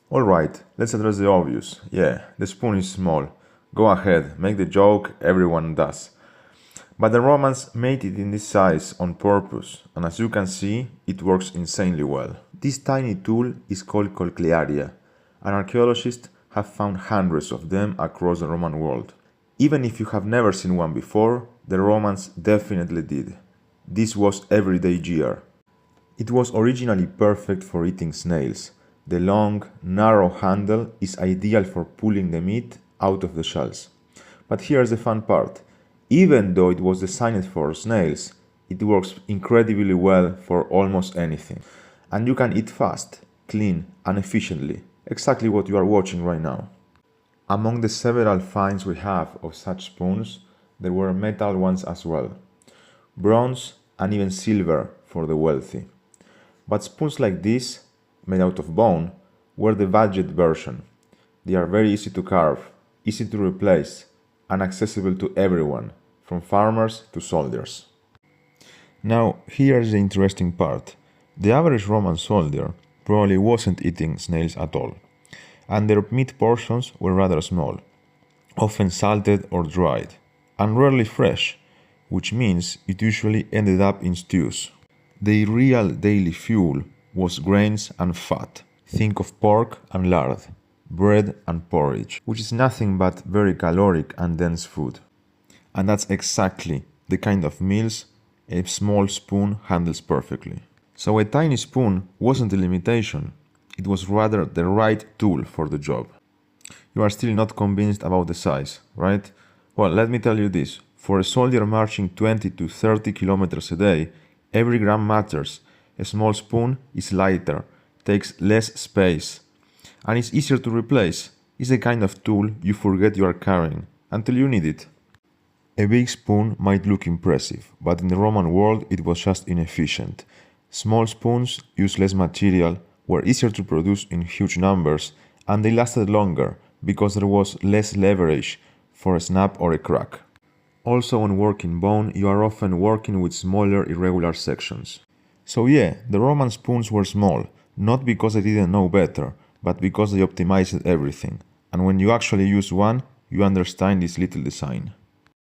Alright, let's address the obvious. Yeah, the spoon is small. Go ahead, make the joke, everyone does. But the Romans made it in this size on purpose, and as you can see, it works insanely well. This tiny tool is called cutlery, and archaeologists have found hundreds of them across the Roman world. Even if you have never seen one before, the Romans definitely did. This was everyday gear. It was originally perfect for eating snails. The long, narrow handle is ideal for pulling the meat out of the shells. But here's the fun part. Even though it was designed for snails, it works incredibly well for almost anything. And you can eat fast, clean, and efficiently, exactly what you are watching right now. Among the several finds we have of such spoons, there were metal ones as well. Bronze and even silver for the wealthy. But spoons like this, made out of bone, were the budget version. They are very easy to carve, easy to replace, and accessible to everyone, from farmers to soldiers. Now, here's the interesting part. The average Roman soldier probably wasn't eating snails at all, and their meat portions were rather small, often salted or dried, and rarely fresh, which means it usually ended up in stews. Their real daily fuel was grains and fat. Think of pork and lard, bread and porridge, which is nothing but very caloric and dense food. And that's exactly the kind of meals a small spoon handles perfectly. So a tiny spoon wasn't a limitation, it was rather the right tool for the job. You are still not convinced about the size, right? Well, let me tell you this. For a soldier marching 20 to 30 kilometers a day, every gram matters. A small spoon is lighter, takes less space, and is easier to replace. It's the kind of tool you forget you are carrying until you need it. A big spoon might look impressive, but in the Roman world it was just inefficient. Small spoons used less material, were easier to produce in huge numbers, and they lasted longer because there was less leverage for a snap or a crack. Also, when working bone, you are often working with smaller irregular sections. So yeah, the Roman spoons were small, not because they didn't know better, but because they optimized everything. And when you actually use one, you understand this little design.